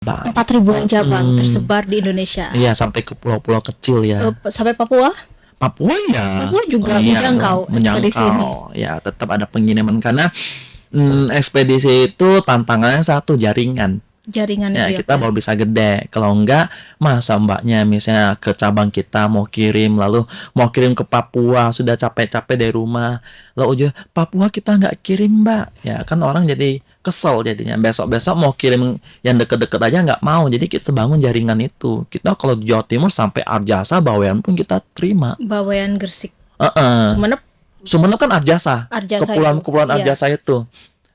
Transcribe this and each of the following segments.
4 ribuan cabang tersebar di Indonesia. Iya, sampai ke pulau-pulau kecil ya. Sampai Papua? Papua ya. Papua juga Iya, menjangkau ekspedisi ini. menjangkau. Ya, tetap ada pengiriman karena ekspedisi itu tantangannya satu, jaringan. Jaringan Ya, itu kita ya, baru bisa gede. Kalau enggak, masa mbaknya misalnya ke cabang kita mau kirim, lalu mau kirim ke Papua, sudah capek-capek dari rumah, lalu ujung Papua kita nggak kirim mbak. Ya kan orang jadi kesel jadinya. Besok-besok mau kirim yang deket-deket aja nggak mau. Jadi kita bangun jaringan itu. Kita kalau di Jawa Timur sampai Arjasa, Bawean pun kita terima. Bawean, Gresik, Heeh. Sumenep, Sumenep kan Arjasa. Arjasa Kepulauan itu. Iya. Arjasa itu.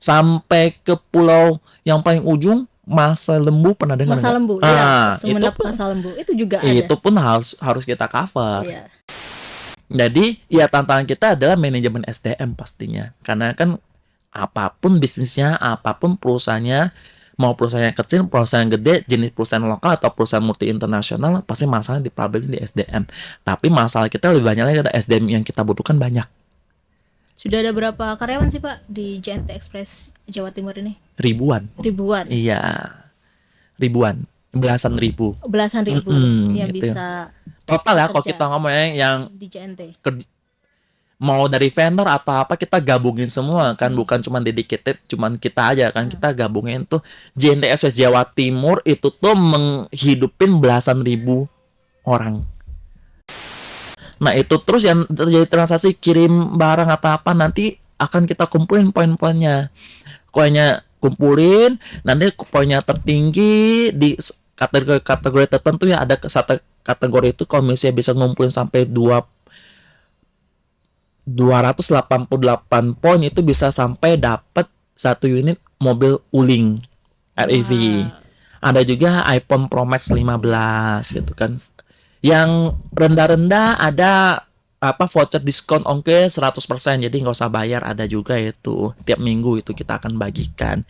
Sampai ke pulau yang paling ujung, Masa Lembu, pernah dengar Masa nggak? Lembu, Ah, ya, itu Sumenep, pun, Masa Lembu itu juga ada. itu pun harus kita cover. Iya. Jadi ya tantangan kita adalah manajemen SDM pastinya. Karena kan apapun bisnisnya, apapun perusahaannya, mau perusahaan yang kecil, perusahaan yang gede, jenis perusahaan lokal atau perusahaan multi internasional, pasti masalah di problem di SDM. Tapi masalah kita lebih banyak lagi, ada SDM yang kita butuhkan banyak. Sudah ada berapa karyawan sih Pak di JNT Express Jawa Timur ini? Ribuan. Ribuan, Iya. Ribuan. Belasan ribu. belasan ribu yang gitu. bisa Total ya kalau kerja kita ngomongnya yang di JNT. mau dari vendor atau apa, kita gabungin semua kan, bukan cuma dedicated cuman kita aja kan, kita gabungin tuh. JNT Express Jawa Timur itu tuh menghidupin belasan ribu orang. Nah itu terus yang terjadi transaksi kirim barang atau apa, nanti akan kita kumpulin poin-poinnya. Poinnya kumpulin, nanti poinnya tertinggi di kategori tertentu ya, ada satu kategori itu kalau misalnya bisa ngumpulin sampai 288 poin, itu bisa sampai dapat 1 unit mobil Wuling REV. Ada juga iPhone Pro Max 15 gitu kan. Yang rendah-rendah ada voucher diskon ongkir 100%, jadi nggak usah bayar, ada juga itu. Tiap minggu itu kita akan bagikan.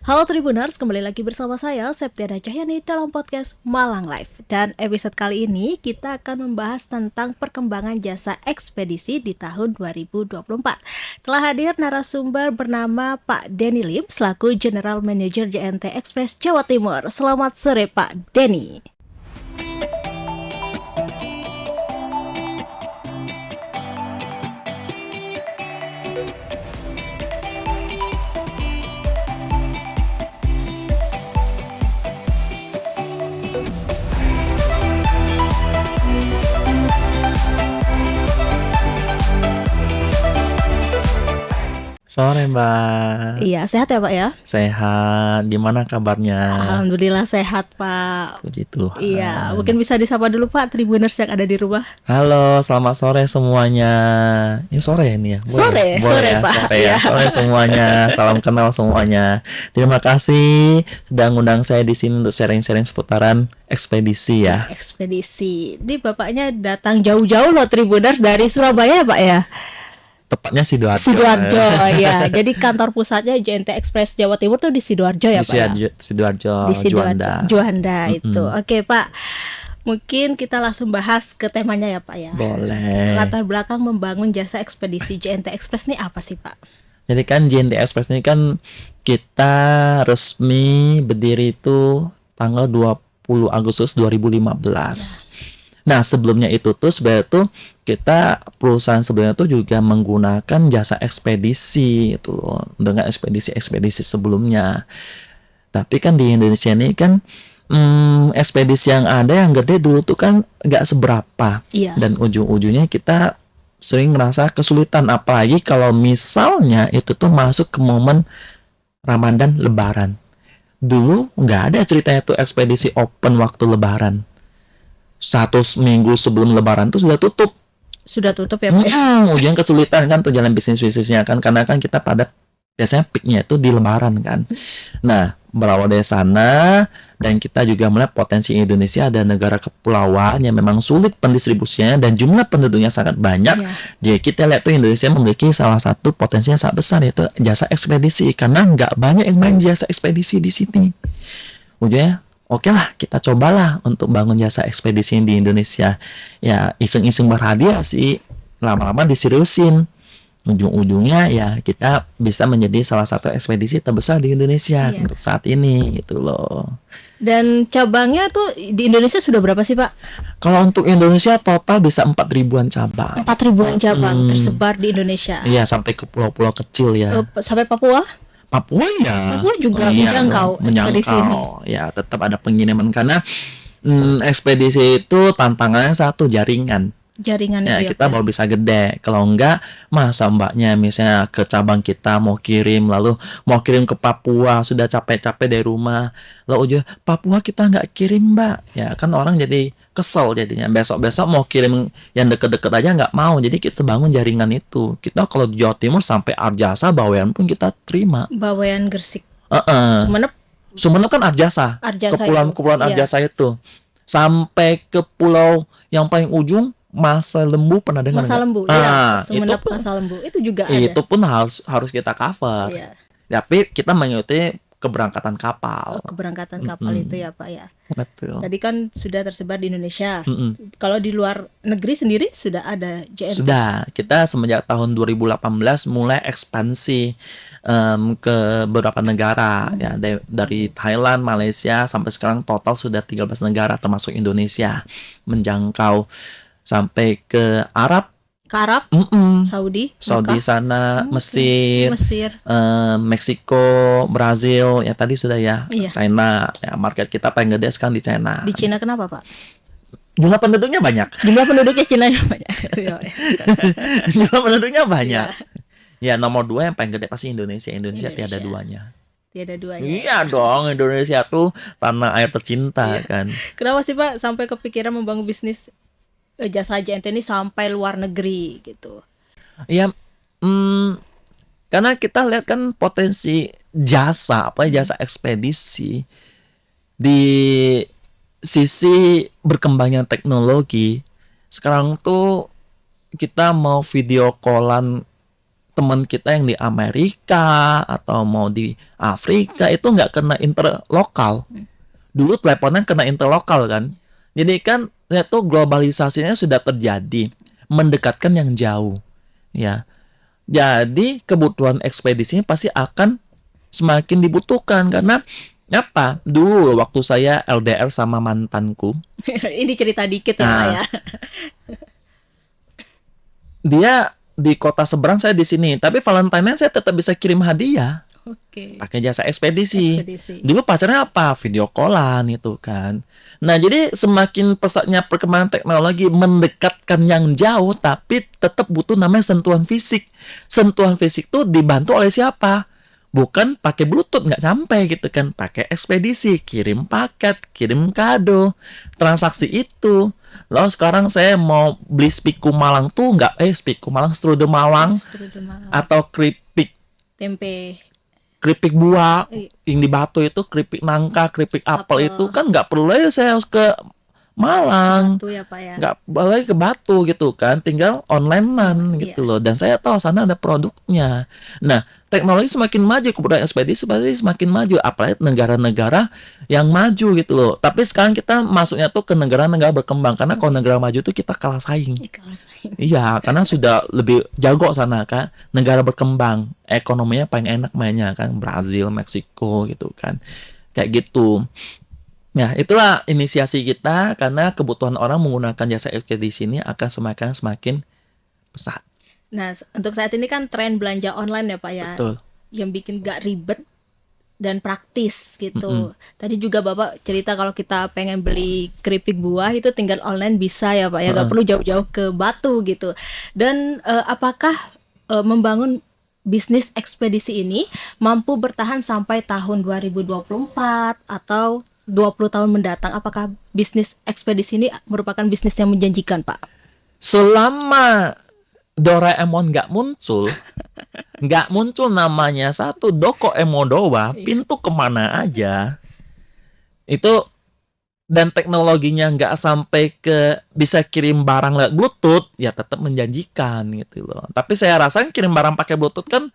Halo Tribuners, kembali lagi bersama saya Septiana Cahyani dalam podcast Malang Live. Dan episode kali ini kita akan membahas tentang perkembangan jasa ekspedisi di tahun 2024. Telah hadir narasumber bernama Pak Denny Lim selaku General Manager JNT Express Jawa Timur. Selamat sore Pak Denny. Sore Mbak. Iya, sehat ya Pak ya? Sehat. Gimana kabarnya? Alhamdulillah sehat Pak. Puji Tuhan. Iya, mungkin bisa disapa dulu Pak Tribuners yang ada di rumah. Halo, selamat sore semuanya. Ini sore ini ya? Sore ya? Pak. Sore ya, sore semuanya. Salam kenal semuanya. Terima kasih sudah ngundang saya di sini untuk sharing-sharing seputaran ekspedisi ya. Ekspedisi. Ini bapaknya datang jauh-jauh loh Tribuners dari Surabaya Pak ya? Tepatnya Sidoarjo. Sidoarjo ya. Jadi kantor pusatnya JNT Express Jawa Timur tuh di Sidoarjo ya Pak ya? Sidoarjo, Di Sidoarjo, Juanda itu. Mm-mm. Oke Pak, mungkin kita langsung bahas ke temanya ya Pak ya. Boleh. Latar belakang membangun jasa ekspedisi JNT Express ini apa sih Pak? Jadi kan JNT Express ini kan kita resmi berdiri itu tanggal 20 Agustus 2015. Nah sebelumnya itu tuh sebenarnya tuh kita perusahaan sebelumnya tuh juga menggunakan jasa ekspedisi itu loh, dengan ekspedisi sebelumnya. Tapi kan di Indonesia ini kan ekspedisi yang ada yang gede dulu tuh kan nggak seberapa. Iya. Dan ujung-ujungnya kita sering ngerasa kesulitan, apalagi kalau misalnya itu tuh masuk ke momen Ramadan Lebaran. Dulu nggak ada ceritanya tuh ekspedisi open waktu Lebaran. 1 minggu sebelum Lebaran tuh sudah tutup. Sudah tutup ya Pak ya? Ujung kesulitan kan tuh jalan bisnisnya kan, karena kan kita pada biasanya peaknya itu di Lebaran kan. Nah berawal dari sana, dan kita juga melihat potensi Indonesia ada negara kepulauan yang memang sulit pendistribusinya dan jumlah penduduknya sangat banyak. Iya. Jadi kita lihat tuh Indonesia memiliki salah satu potensi yang sangat besar, yaitu jasa ekspedisi, karena nggak banyak yang main jasa ekspedisi di sini. Ujungnya oke lah, kita cobalah untuk bangun jasa ekspedisi di Indonesia. Ya iseng-iseng berhadiah sih, lama-lama diseriusin. ujung-ujungnya ya kita bisa menjadi salah satu ekspedisi terbesar di Indonesia Iya. untuk saat ini gitu loh. Dan cabangnya tuh di Indonesia sudah berapa sih Pak? Kalau untuk Indonesia total bisa 4.000-an cabang. 4.000-an cabang Hmm. tersebar di Indonesia. Iya, sampai ke pulau-pulau kecil ya. Sampai Papua? Papua ya. Papua juga Iya menjangkau dong, ekspedisi ini. menjangkau. Ya, tetap ada pengiriman karena ekspedisi itu tantangannya satu, jaringan. Jaringan Ya, itu ya, kita Pak. baru bisa gede. Kalau enggak, masa mbaknya misalnya ke cabang kita mau kirim, lalu mau kirim ke Papua, sudah capek-capek dari rumah. Lalu ujung, Papua kita nggak kirim, Mbak. Ya, kan orang jadi kesel jadinya. Besok-besok mau kirim yang deket-deket aja nggak mau. Jadi kita bangun jaringan itu. Kita kalau di Jawa Timur sampai Arjasa, Bawean pun kita terima. Bawean Gresik. Heeh. Sumenep, Sumenep kan Arjasa. Arjasa Kepulauan itu. Iya. Arjasa itu. Sampai ke pulau yang paling ujung, Masa Lembu, pernah dengar Masa nggak? Lembu, Ah, iya. itu Sumenep pun Masa Lembu itu juga itu pun harus kita cover. ada. Iya. Tapi kita mengikuti keberangkatan kapal. Keberangkatan kapal Mm-mm. itu ya Pak ya. Betul. Tadi kan sudah tersebar di Indonesia. Mm-mm. Kalau di luar negeri sendiri sudah ada JNT. Sudah, kita semenjak tahun 2018 mulai ekspansi ke beberapa negara ya, dari Thailand, Malaysia sampai sekarang total sudah 13 negara termasuk Indonesia, menjangkau sampai ke Arab, Ke Arab, Saudi, Saudi Mekah, sana, Oke. Mesir, Mesir. Meksiko, Brazil, ya tadi sudah ya, Iya. China, ya market kita paling gede sekarang di China. Di Cina kenapa Pak? Jumlah penduduknya banyak. Jumlah penduduknya Cina yang banyak. Iya. Jumlah penduduknya banyak. Iya. Ya nomor 2 yang paling gede pasti Indonesia. Indonesia tiada Indonesia. duanya. Tiada duanya. Iya dong, Indonesia tuh tanah air tercinta Iya. kan. Kenapa sih Pak sampai kepikiran membangun bisnis jasa JNT ini sampai luar negeri gitu? Ya, karena kita lihat kan potensi jasa, jasa ekspedisi di sisi berkembangnya teknologi. Sekarang tuh kita mau video callan teman kita yang di Amerika atau mau di Afrika itu nggak kena interlokal. Dulu teleponan kena interlokal kan. Jadi kan lihat tuh globalisasinya sudah terjadi, mendekatkan yang jauh. Ya. Jadi kebutuhan ekspedisinya pasti akan semakin dibutuhkan karena apa? Dulu waktu saya LDR sama mantanku, Ini cerita dikit ya Pak Nah. ya. dia di kota seberang, saya di sini. Tapi Valentine saya tetap bisa kirim hadiah Oke. pakai jasa ekspedisi. Ekspedisi. Dulu pacarnya apa? Video callan itu kan. Nah, jadi semakin pesatnya perkembangan teknologi mendekatkan yang jauh, tapi tetap butuh namanya sentuhan fisik. Sentuhan fisik tuh dibantu oleh siapa? Bukan pakai Bluetooth, nggak sampai gitu kan. Pakai ekspedisi, kirim paket, kirim kado, transaksi itu. Lalu sekarang saya mau beli spiku Malang tuh spiku Malang, strudel Malang, Strudel Malang. atau keripik Tempe. buah Iya. yang di Batu itu, keripik nangka, keripik apel Apel. itu kan nggak perlu lagi saya harus ke Malang, Batu ya Pak ya. nggak perlu lagi ke Batu gitu kan, tinggal onlinean Iya. gitu loh. Dan saya tahu sana ada produknya. Nah, teknologi semakin maju, kemudian ekspedisi semakin maju, apalagi negara-negara yang maju gitu loh. Tapi sekarang kita masuknya tuh ke negara-negara berkembang, karena kalau negara maju tuh kita kalah saing. Ikhlas. Iya, karena sudah lebih jago sana kan. Negara berkembang, ekonominya paling enak mainnya kan, Brazil, Meksiko gitu kan. Kayak gitu. Nah, itulah inisiasi kita karena kebutuhan orang menggunakan jasa ekspedisi ini akan semakin pesat. Nah, untuk saat ini kan tren belanja online ya Pak ya. Betul. Yang bikin gak ribet dan praktis gitu. Tadi juga Bapak cerita kalau kita pengen beli keripik buah itu tinggal online bisa ya Pak ya, gak perlu jauh-jauh ke Batu gitu. Dan apakah membangun bisnis ekspedisi ini mampu bertahan sampai tahun 2024 atau 20 tahun mendatang? Apakah bisnis ekspedisi ini merupakan bisnis yang menjanjikan Pak? Selama Doraemon nggak muncul namanya satu Doko Emodowa, pintu kemana aja itu, dan teknologinya nggak sampai ke bisa kirim barang lewat Bluetooth, ya tetap menjanjikan gitu loh. Tapi saya rasa kirim barang pakai Bluetooth kan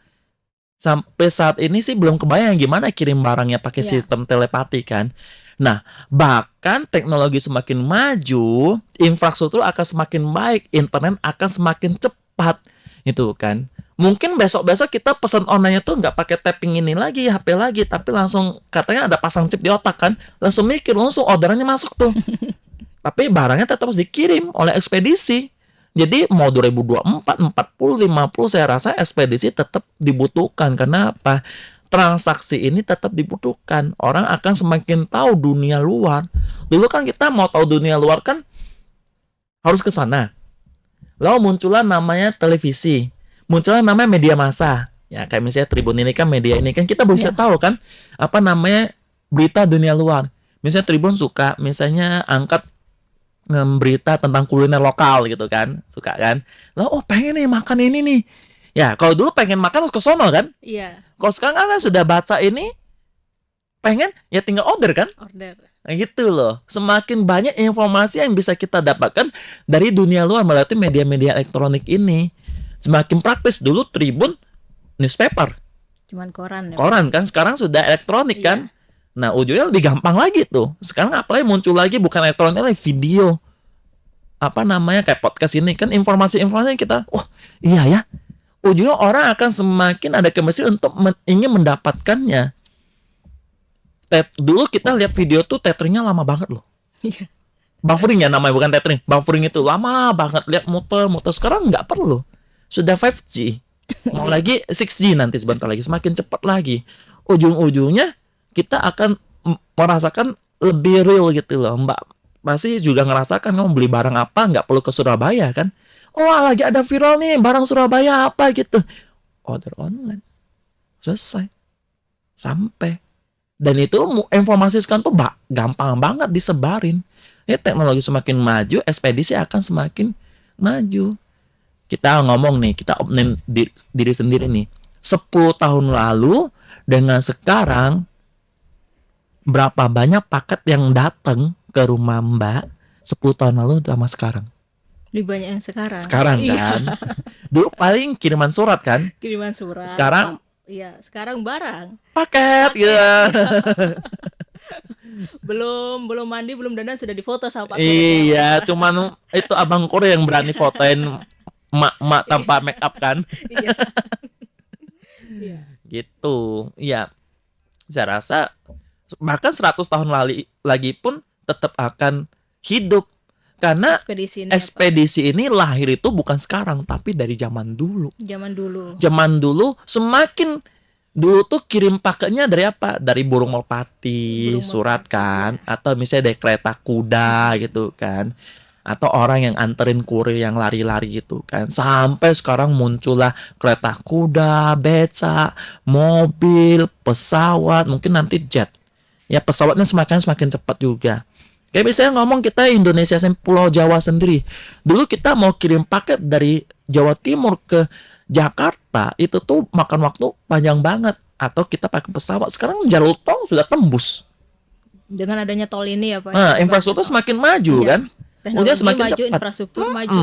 sampai saat ini sih belum kebayang gimana kirim barangnya pakai Ya. sistem telepati kan. Nah, bahkan teknologi semakin maju, infrastruktur akan semakin baik, internet akan semakin cepat, itu kan. Mungkin besok-besok kita pesan online tuh nggak pakai tapping ini lagi, HP lagi, tapi langsung katanya ada pasang chip di otak kan, langsung mikir, langsung orderannya masuk tuh. Tapi barangnya tetap harus dikirim oleh ekspedisi. Jadi mau 2024, 40, 50 saya rasa ekspedisi tetap dibutuhkan. Karena apa? Transaksi ini tetap dibutuhkan. Orang akan semakin tahu dunia luar. Dulu kan kita mau tahu dunia luar kan harus ke sana. Lalu muncullah namanya televisi, muncullah namanya media massa. Ya kayak misalnya Tribun ini kan media ini kan kita bisa tahu kan apa namanya berita dunia luar. Misalnya Tribun suka misalnya angkat berita tentang kuliner lokal gitu kan, suka kan. Lah oh pengen nih makan ini nih. Ya kalau dulu pengen makan harus ke sono kan. Iya, Kalau sekarang kan sudah baca ini pengen ya tinggal order kan. order. Nah, gitu loh. Semakin banyak informasi yang bisa kita dapatkan dari dunia luar melalui media-media elektronik ini. Semakin praktis. Dulu Tribun newspaper, Cuman koran ya. koran kan. Sekarang sudah elektronik Iya. kan. Nah, ujungnya lebih gampang lagi tuh. Sekarang apalagi muncul lagi bukan elektronik lagi, video. Apa namanya kayak podcast ini kan informasi-informasi yang kita, wah iya ya. Ujungnya orang akan semakin ada chemistry untuk ingin mendapatkannya. Dulu kita lihat video tuh tetheringnya lama banget loh. Iya. Buffering ya namanya, bukan tethering. Buffering itu lama banget, lihat muter-muter. Sekarang nggak perlu. Sudah 5G. Mau lagi 6G nanti sebentar lagi, semakin cepat lagi. Ujung-ujungnya kita akan merasakan lebih real gitu loh. Mbak pasti juga ngerasakan kamu beli barang apa nggak perlu ke Surabaya kan. Oh lagi ada viral nih barang Surabaya apa gitu. Order online. Selesai. Sampai. Dan itu informasi sekarang tuh gampang banget disebarin. Ya teknologi semakin maju, ekspedisi akan semakin maju. Kita ngomong nih, kita opening diri sendiri nih. 10 tahun lalu dengan sekarang berapa banyak paket yang datang ke rumah Mbak 10 tahun lalu sama sekarang. Lebih banyak yang sekarang. Sekarang Iya. kan. Dulu paling kiriman surat kan. Kiriman surat. Sekarang Iya, sekarang barang. paket gitu. Belum mandi, belum dandan sudah difoto sama Pak. Iya, cuman itu abang Korea yang berani fotoin mak-mak tanpa make up kan. Iya. Iya. Gitu. Iya. Saya rasa bahkan 100 tahun lagi pun tetap akan hidup karena Ekspedisi ini ekspedisi ini lahir itu bukan sekarang tapi dari zaman dulu. zaman dulu. Zaman dulu semakin dulu tuh kirim paketnya dari apa? Dari burung merpati, Burung surat merpati, kan, atau misalnya dari kereta kuda gitu kan. Atau orang yang anterin kurir yang lari-lari gitu kan. Sampai sekarang muncullah kereta kuda, beca, mobil, pesawat, mungkin nanti jet. Ya pesawatnya semakin cepat juga. Kayak misalnya ngomong kita Indonesia Pulau Jawa sendiri. Dulu kita mau kirim paket dari Jawa Timur ke Jakarta itu tuh makan waktu panjang banget. Atau kita pakai pesawat. Sekarang jalur tol sudah tembus. Dengan adanya tol ini ya Pak. Nah, infrastruktur semakin maju Iya. kan. Teknologi Udah semakin maju, cepat. infrastruktur maju.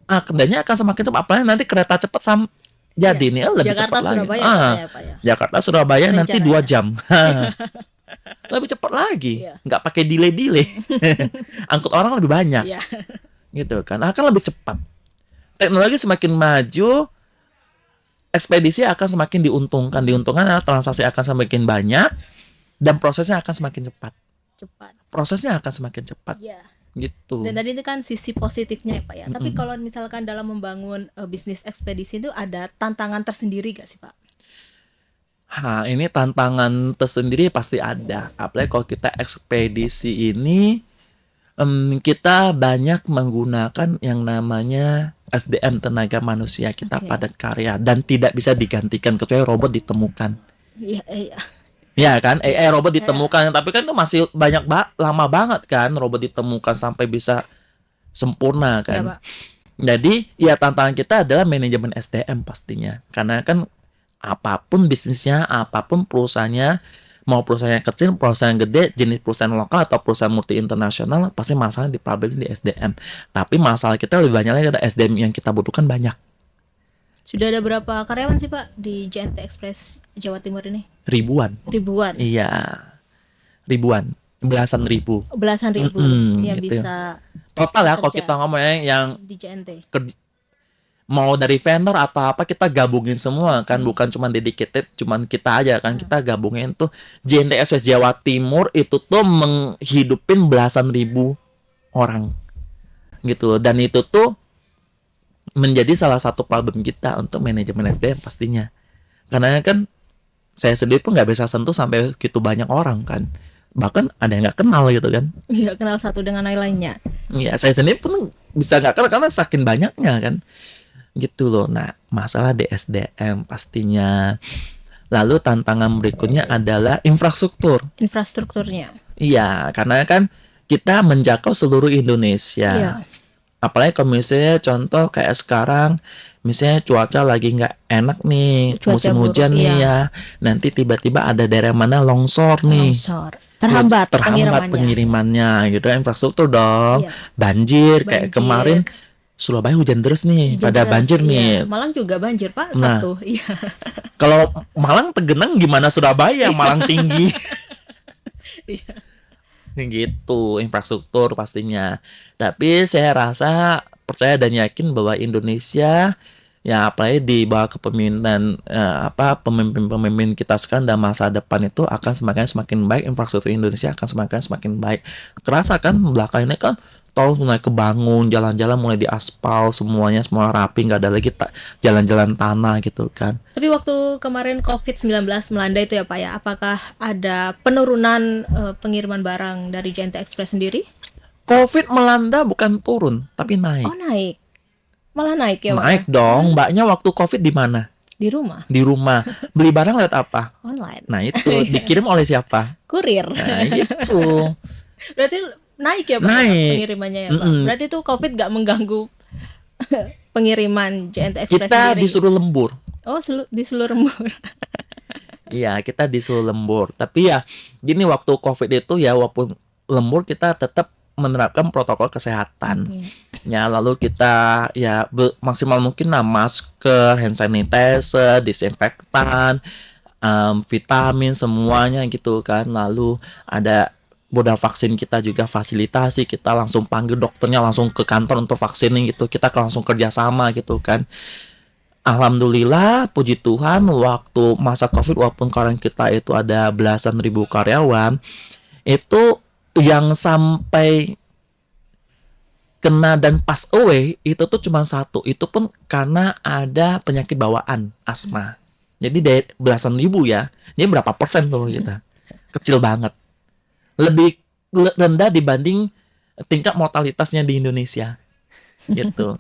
Nah, kedepannya akan semakin cepat. Apalagi nanti kereta cepat jadi nih lebih Jakarta cepat lagi. Surabaya ya, Pak ya. Jakarta Surabaya nanti 2 Rencananya. jam. Lebih cepat lagi. Iya. Nggak pakai delay. Angkut orang lebih banyak. Iya. Gitu kan. Akan lebih cepat. Teknologi semakin maju, ekspedisi akan semakin diuntungkan. Diuntungkan transaksi akan semakin banyak dan prosesnya akan semakin cepat. Cepat. Prosesnya akan semakin cepat Iya. gitu. Dan tadi itu kan sisi positifnya ya Pak ya. Tapi kalau misalkan dalam membangun bisnis ekspedisi itu ada tantangan tersendiri gak sih Pak? Ini tantangan tersendiri pasti ada. Apalagi kalau kita ekspedisi ini kita banyak menggunakan yang namanya SDM tenaga manusia kita Oke. padat karya dan tidak bisa digantikan kecuali robot ditemukan. Iya, iya. Ya kan, robot ditemukan, tapi kan itu masih lama banget kan robot ditemukan sampai bisa sempurna Iya, kan. Pak. Jadi ya tantangan kita adalah manajemen SDM pastinya, karena kan apapun bisnisnya, apapun perusahaannya, mau perusahaan yang kecil, perusahaan yang gede, jenis perusahaan lokal atau perusahaan multi internasional, pasti masalah di problem di SDM. Tapi masalah kita lebih banyak lagi ada SDM yang kita butuhkan banyak. Sudah ada berapa karyawan sih Pak di JNT Express Jawa Timur ini? Ribuan. Ribuan. Iya. Ribuan. Belasan ribu. Belasan ribu yang gitu. bisa Total ya kalau Kerja. kita ngomongnya yang di JNT. mau dari vendor atau apa kita gabungin semua kan, bukan cuma dedicated cuman kita aja kan, kita gabungin tuh. JNTS Jawa Timur itu tuh menghidupin belasan ribu orang gitu loh. Dan itu tuh menjadi salah satu problem kita untuk manajemen SDM pastinya, karena kan saya sendiri pun nggak bisa sentuh sampai gitu banyak orang kan, bahkan ada yang nggak kenal gitu kan. Iya, kenal satu dengan yang lainnya. Ya saya sendiri pun bisa nggak kenal karena saking banyaknya kan gitu loh. Nah, masalah di SDM pastinya. Lalu tantangan berikutnya adalah infrastruktur. Infrastrukturnya. Iya, karena kan kita menjangkau seluruh Indonesia. Iya. Apalagi kalau misalnya contoh kayak sekarang, misalnya cuaca lagi nggak enak nih, Cuaca musim buruk, hujan nih iya. ya. Nanti tiba-tiba ada daerah mana longsor nih. Longsor. Terhambat pengirimannya gitu, infrastruktur dong. Iya. Banjir kayak Banjir. kemarin Surabaya hujan deras nih, Hujan pada deras, banjir iya. nih. Malang juga banjir, Pak, Nah. Sabtu. Iya. Kalau Malang tegenang gimana Surabaya, Malang tinggi. Iya. Gitu, infrastruktur pastinya. Tapi saya rasa, percaya dan yakin bahwa Indonesia ya apalagi di bawah kepemimpinan pemimpin-pemimpin kita sekarang dan masa depan itu akan semakin baik, infrastruktur Indonesia akan semakin baik. Kerasa kan belakang ini kan tol mulai kebangun, jalan-jalan mulai diaspal, semuanya semua rapi, nggak ada lagi jalan-jalan tanah gitu kan. Tapi waktu kemarin COVID-19 melanda itu ya Pak ya, apakah ada penurunan pengiriman barang dari JNT Express sendiri? COVID melanda bukan turun, tapi naik. Oh, naik. Malah naik ya Pak? Naik dong. Mbaknya waktu COVID di mana? Di rumah, Di rumah. Beli barang lewat apa? online. Nah itu dikirim oleh siapa? Kurir. Nah itu. Berarti naik ya Pak Naik. pengirimannya ya Pak? Mm-mm. Berarti itu COVID gak mengganggu pengiriman JNT Express Kita sendiri? disuruh lembur. Oh, di seluruh lembur. Iya, kita disuruh lembur. Tapi ya gini, waktu COVID itu ya walaupun lembur kita tetap menerapkan protokol kesehatan. Ya, lalu kita ya maksimal mungkin lah masker, hand sanitizer, disinfektan, vitamin semuanya gitu kan. Lalu ada modal vaksin kita juga fasilitasi, kita langsung panggil dokternya langsung ke kantor untuk vaksinin gitu. Kita langsung kerjasama gitu kan. Alhamdulillah, puji Tuhan, waktu masa COVID walaupun karyawan kita itu ada belasan ribu karyawan, itu yang sampai kena dan pass away itu tuh cuma satu. Itu pun karena ada penyakit bawaan, asma. Jadi dari belasan ribu ya, ini berapa persen tuh kita? Kecil banget. Lebih rendah dibanding tingkat mortalitasnya di Indonesia. Gitu.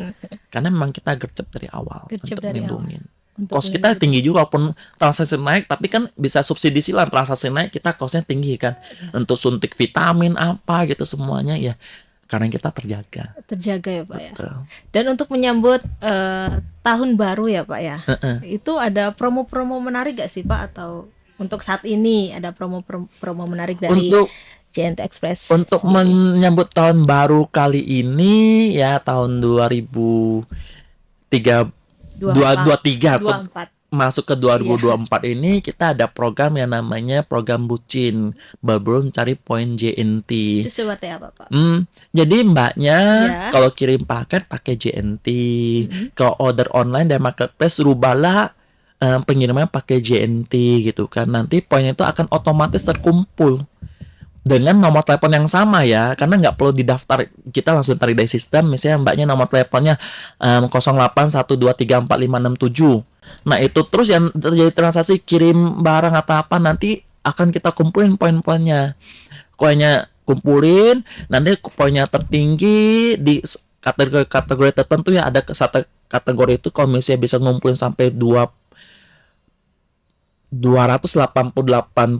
Karena memang kita gercep dari awal Gercep untuk dari melindungi. Untuk Cost kita tinggi juga walaupun transaksi naik, tapi kan bisa subsidi silang. Transaksi naik kita costnya tinggi kan, untuk suntik vitamin apa gitu semuanya ya, karena kita terjaga terjaga ya Pak ya. Betul. Dan untuk menyambut tahun baru ya Pak ya, itu ada promo-promo menarik gak sih Pak? Atau untuk saat ini ada promo menarik dari Untuk JNT Express untuk sendiri? menyambut tahun baru kali ini ya, tahun 2023 24. masuk ke 2024 ini kita ada program yang namanya program bucin, belum cari poin JNT. Itu sebabnya apa Pak? Jadi mbaknya Ya. kalau kirim paket pakai JNT, kalau order online dan marketplace rubahlah pengiriman pakai JNT gitu kan. Nanti poin itu akan otomatis terkumpul dengan nomor telepon yang sama ya, karena nggak perlu didaftar, kita langsung tarik dari sistem. Misalnya mbaknya nomor teleponnya 0812345667. Nah itu terus yang terjadi transaksi kirim barang atau apa, nanti akan kita kumpulin poin-poinnya. Poinnya kumpulin, nanti poinnya tertinggi di kategori tertentu ya, ada satu kategori itu kalau misalnya bisa ngumpulin sampai 288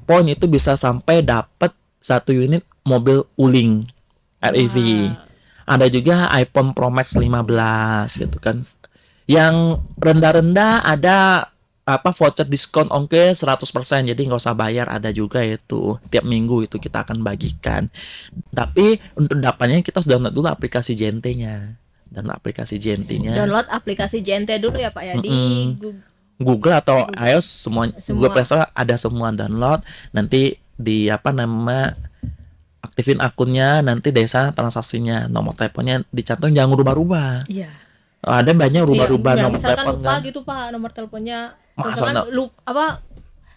poin itu bisa sampai dapat 1 unit mobil Wuling REV. Ada juga iPhone Pro Max 15 gitu kan. Yang rendah-rendah ada voucher diskon ongkir 100%, jadi nggak usah bayar, ada juga itu tiap minggu itu kita akan bagikan. Tapi untuk dapatnya kita sudah download dulu aplikasi JNT-nya. Dan aplikasi JNT-nya Download aplikasi JNT dulu ya Pak ya di Google atau iOS semua. Semua. Google Play Store ada semua, download. Nanti di aktifin akunnya, nanti dari sana transaksinya, nomor teleponnya dicantum, jangan rubah-rubah. Iya. Ada banyak rubah-rubah Iya, nomor misalkan telepon lupa kan. gitu Pak nomor teleponnya, Masa misalkan no-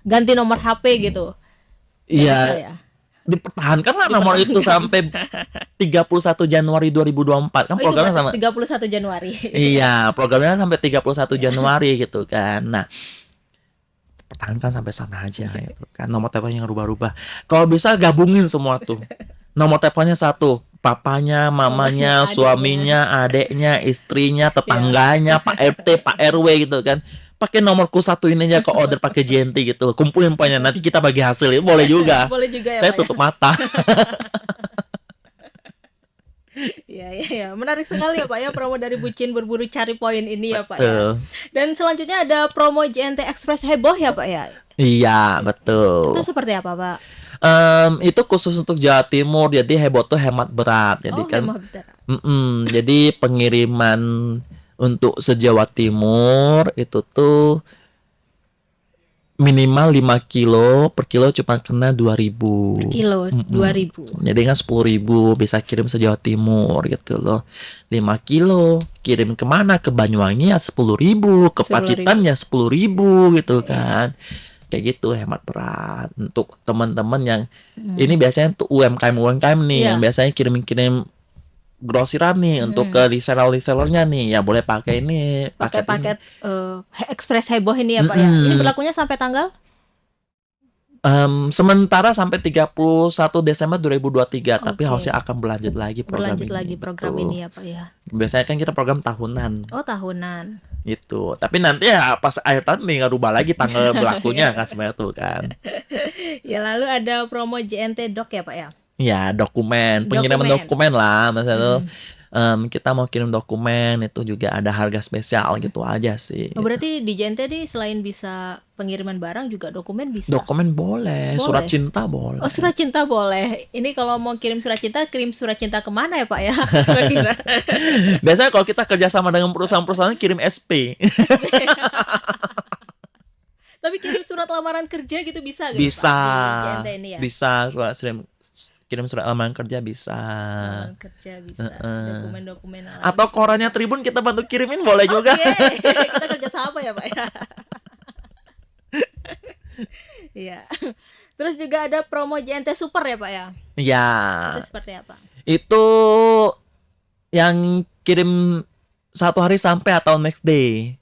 ganti nomor HP gitu. Nggak bisa Iya, ya? dipertahankan lah nomor itu sampai 31 Januari 2024 kan Oh itu programnya batas sama. 31 Januari. Iya, programnya sampai 31 Januari gitu kan. Nah, pertahankan sampai sana aja gitu kan. Nomor telepon yang rubah-rubah. Kalau bisa gabungin semua tuh. Nomor teleponnya satu, papanya, mamanya, Mamanya, adiknya. suaminya, adeknya, istrinya, Ya. tetangganya, Pak RT, Pak RW gitu kan. Pakai nomorku satu ini aja ke order pakai JNT gitu. Kumpulin poinnya nanti kita bagi hasil. Itu boleh juga. Boleh juga ya Saya Pak ya. tutup mata. Iya, iya, iya. Menarik sekali ya Pak ya promo dari Bucin Berburu Cari Poin ini ya Pak ya. Betul. Dan selanjutnya ada promo JNT Express heboh ya Pak ya. Iya, Itu betul. seperti apa Pak? Itu khusus untuk Jawa Timur, jadi heboh tuh hemat berat. Jadi Oh, kan, hemat berat. jadi pengiriman untuk se-Jawa Timur itu tuh minimal 5 kilo, per kilo cuma kena 2.000. Kilo Mm-mm. 2.000. Jadi kan 10.000 bisa kirim se-Jawa Timur gitu loh. 5 kilo kirim kemana? Ke Banyuwangi ya 10.000, ke 10.000. Pacitan ya 10.000 gitu kan. Kayak gitu hemat berat untuk teman-teman yang ini biasanya tuh UMKM nih Iya. yang biasanya kirim-kirim grosiran nih untuk ke reseller-resellernya nih ya boleh pakai ini Pakai paket ini. paket Express heboh ini ya Pak ya. Ini berlakunya sampai tanggal Sementara sampai 31 Desember 2023 tapi Oke. harusnya akan berlanjut lagi program berlanjut ini. lagi program Betul. ini ya Pak ya. Biasanya kan kita program tahunan Oh, tahunan. gitu. Tapi nanti ya pas akhir tahun tinggal rubah lagi tanggal berlakunya kan sebenarnya tuh kan. Ya lalu ada promo JNT Doc ya Pak ya. Ya dokumen, pengiriman dokumen lah maksudnya tuh. Kita mau kirim dokumen itu juga ada harga spesial gitu aja sih. Oh, berarti di JNT nih selain bisa pengiriman barang juga dokumen bisa. Dokumen boleh, Boleh. surat cinta boleh. Oh, surat cinta boleh. Ini kalau mau kirim surat cinta kemana ya Pak ya? Kira-kira. Biasanya kalau kita kerjasama dengan perusahaan-perusahaan kirim SP. Tapi kirim surat lamaran kerja gitu bisa gitu Bisa, Pak di JNT ini ya. bisa kirim surat lamaran kerja bisa. Lamaran kerja bisa. Dokumen-dokumen lain. Atau korannya Tribun kita bantu kirimin boleh juga. Oke, kita kerja sama ya Pak ya. Iya. Terus juga ada promo JNT Super ya Pak ya. Ya, Itu seperti apa? itu yang kirim 1 hari sampai atau next day.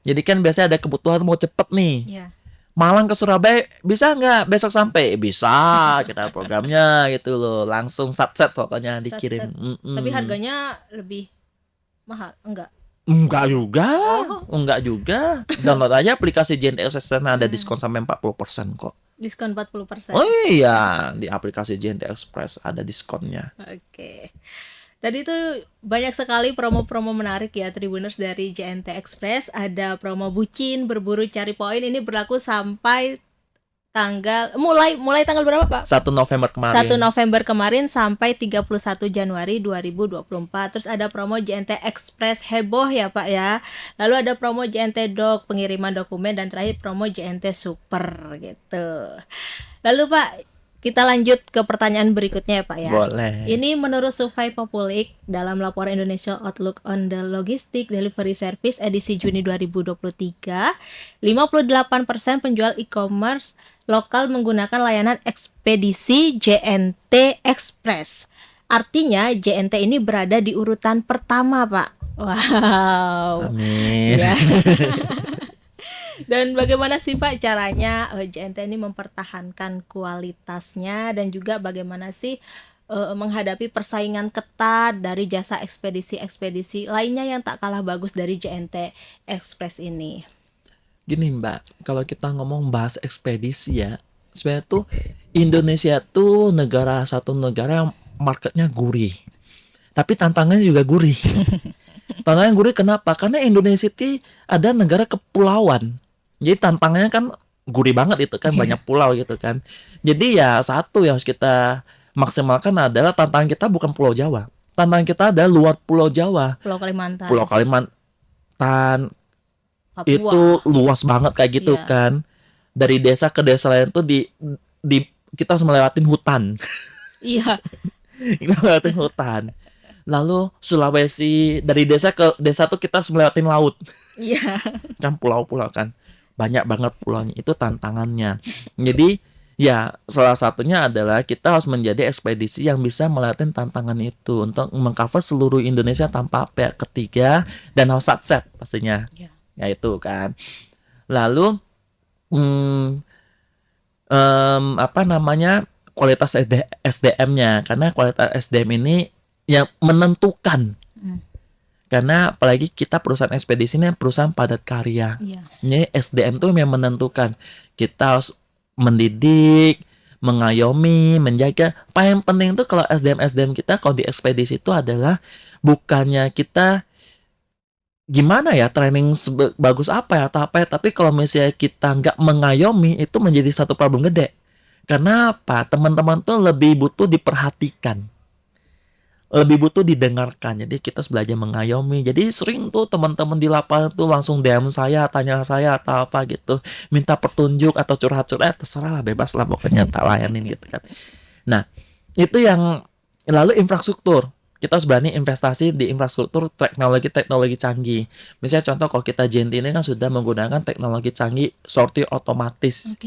Jadi kan biasanya ada kebutuhan mau cepet nih. Ya. Malang ke Surabaya bisa nggak besok sampai? Bisa, kita programnya gitu loh. Langsung satset pokoknya dikirim. Tapi harganya lebih mahal enggak? Enggak juga. Oh. Enggak juga. Download aja aplikasi JNT Express ada diskon sampai 40% kok. Diskon 40%. Oh iya, di aplikasi JNT Express ada diskonnya. Oke. Tadi tuh banyak sekali promo-promo menarik ya Tribuners dari JNT Express. Ada promo Bucin Berburu Cari Poin, ini berlaku sampai tanggal mulai tanggal berapa Pak? 1 November 1 kemarin. November kemarin sampai 31 Januari 2024. Terus ada promo JNT Express heboh ya Pak ya. Lalu ada promo JNT Doc pengiriman dokumen dan terakhir promo JNT Super gitu. Lalu Pak, kita lanjut ke pertanyaan berikutnya ya Pak ya. Boleh. Ini menurut Survei Populik dalam laporan Indonesia Outlook on the Logistic Delivery Service edisi Juni 2023, 58% penjual e-commerce lokal menggunakan layanan ekspedisi JNT Express. Artinya JNT ini berada di urutan pertama, Pak. Wow. Amin. Ya. Dan bagaimana sih Pak caranya JNT ini mempertahankan kualitasnya dan juga bagaimana sih menghadapi persaingan ketat dari jasa ekspedisi-ekspedisi lainnya yang tak kalah bagus dari JNT Express ini? Gini Mbak, kalau kita ngomong bahas ekspedisi ya, sebenarnya tuh Indonesia tuh satu negara yang marketnya gurih. Tapi tantangannya juga gurih. Tantangannya gurih kenapa? Karena Indonesia itu ada negara kepulauan. Jadi tantangannya kan gurih banget itu kan, banyak pulau gitu kan. Jadi ya satu yang harus kita maksimalkan adalah tantangan kita bukan Pulau Jawa. Tantangan kita adalah luar Pulau Jawa. Pulau Kalimantan, Pulau Kalimantan Papua. itu luas banget kayak gitu Iya. kan. Dari desa ke desa lain tuh di kita harus melewatin hutan. Iya. Kita melewatin hutan. Lalu Sulawesi, dari desa ke desa tuh kita harus melewatin laut. Iya. Kan pulau-pulau kan. Banyak banget pulaunya. Itu tantangannya. Jadi ya salah satunya adalah kita harus menjadi ekspedisi yang bisa melewati tantangan itu untuk mengcover seluruh Indonesia tanpa pihak ketiga dan harus satset pastinya. Iya. Ya itu kan. Lalu apa namanya, kualitas SDM-nya, karena kualitas SDM ini yang menentukan. Karena apalagi kita perusahaan ekspedisi ini perusahaan padat karya. Iya. Jadi SDM tuh yang menentukan. Kita harus mendidik, mengayomi, menjaga. Paling penting tuh kalau SDM kita kalau di ekspedisi itu adalah bukannya kita gimana ya, training bagus apa ya atau apa ya, tapi kalau misalnya kita nggak mengayomi itu menjadi satu problem gede. Karena apa? Teman-teman tuh lebih butuh diperhatikan, lebih butuh didengarkan. Jadi kita harus belajar mengayomi. Jadi sering tuh teman-teman di lapangan tuh langsung DM saya, tanya saya atau apa gitu, minta petunjuk atau curhat-curhat, terserah lah, bebas lah pokoknya, tak layanin gitu kan. Nah, itu yang. Lalu infrastruktur, kita harus berani investasi di infrastruktur teknologi canggih. Misalnya contoh kalau kita JNT ini kan sudah menggunakan teknologi canggih sortir otomatis.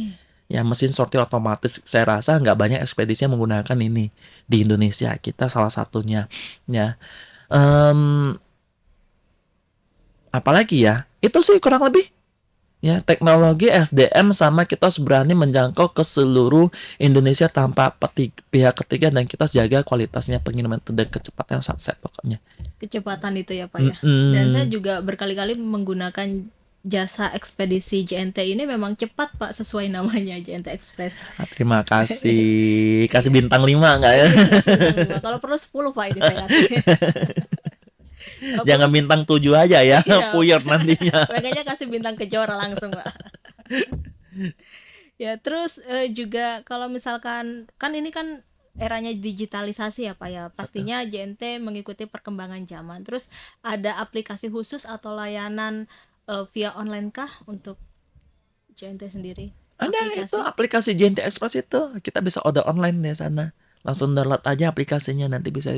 Ya, mesin sortir otomatis. Saya rasa nggak banyak ekspedisi yang menggunakan ini di Indonesia. Kita salah satunya. Ya, apalagi ya? Itu sih kurang lebih. Ya, teknologi SDM sama kita harus berani menjangkau ke seluruh Indonesia tanpa pihak ketiga, dan kita harus jaga kualitasnya pengiriman itu dan kecepatan satset pokoknya. Kecepatan itu ya Pak ya. Dan saya juga berkali-kali menggunakan jasa ekspedisi JNT ini, memang cepat Pak, sesuai namanya JNT Express. Terima kasih. Kasih bintang 5 enggak ya? Kalau perlu 10 Pak ini saya kasih. Jangan bintang 7 aja ya, puyar nantinya. Makanya kasih bintang Kejora langsung Pak. Ya, terus juga kalau misalkan kan ini kan eranya digitalisasi ya Pak ya, pastinya JNT mengikuti perkembangan zaman. Terus ada aplikasi khusus atau layanan via online kah untuk JNT sendiri? Ada itu aplikasi JNT Express, itu kita bisa order online di sana. Langsung download aja aplikasinya, nanti bisa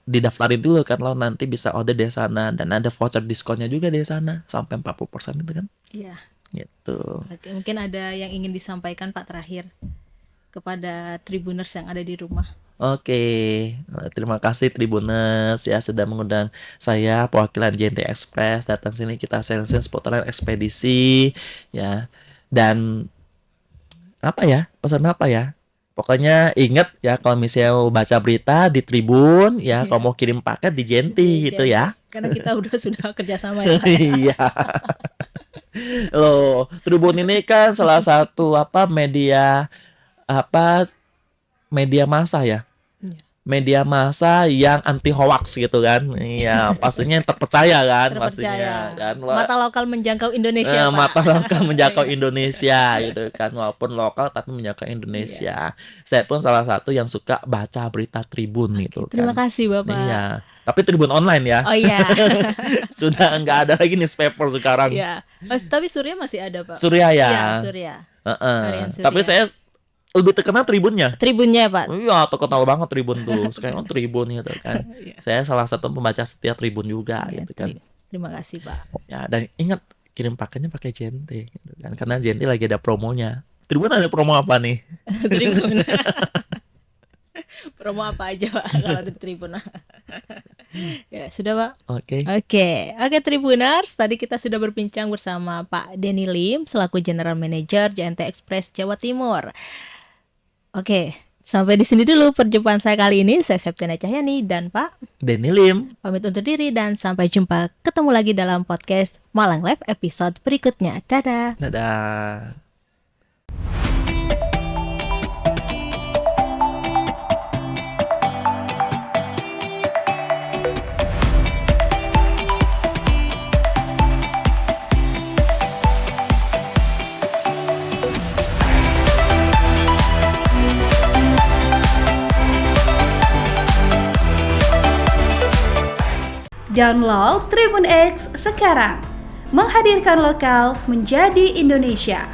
didaftarin dulu kan, lo nanti bisa order di sana, dan ada voucher diskonnya juga di sana sampai 40% itu kan. Iya. Gitu. Oke, mungkin ada yang ingin disampaikan Pak terakhir kepada Tribuners yang ada di rumah. Oke, terima kasih Tribuners ya sudah mengundang saya perwakilan JNT Express datang sini, kita sharing seputaran ekspedisi ya. Dan apa ya, pesan apa ya? Pokoknya ingat ya, kalau misalnya mau baca berita di Tribun ya, kalau mau kirim paket di JNT gitu ya. Karena kita sudah kerjasama ya Pak. Iya. Loh, Tribun ini kan salah satu media massa ya. Media massa yang anti hoax gitu kan. Iya, pastinya yang terpercaya kan, pastinya kan. Mata lokal menjangkau Indonesia, Pak. Mata lokal menjangkau Indonesia gitu kan. Walaupun lokal tapi menjangkau Indonesia. Saya pun salah satu yang suka baca berita Tribun gitu kan. Terima kasih Bapak. Iya. Tapi Tribun online ya. Oh iya. Sudah nggak ada lagi newspaper sekarang. Iya. Tapi Surya masih ada Pak. Surya ya. Iya, Surya. Surya. Tapi saya lebih terkenal Tribunnya. Tribunnya Pak. Iya, terkenal banget Tribun tuh. Sekarang Tribun gitu kan. Saya salah satu pembaca setia Tribun juga gitu kan. Terima kasih Pak. Ya, dan ingat kirim paketnya pakai JNT gitu kan. Karena JNT lagi ada promonya. Tribun ada promo apa nih? Tribun. Promo apa aja Pak kalau di Tribun? Ya, sudah Pak. Oke, Tribuners, tadi kita sudah berbincang bersama Pak Denny Lim selaku General Manager JNT Express Jawa Timur. Oke, sampai di sini dulu perjumpaan saya kali ini. Saya Septiana Cahyani dan Pak Denny Lim pamit undur diri, dan sampai jumpa, ketemu lagi dalam podcast Malang Live episode berikutnya. Dadah. Dadah. Download Tribun X sekarang, menghadirkan lokal menjadi Indonesia.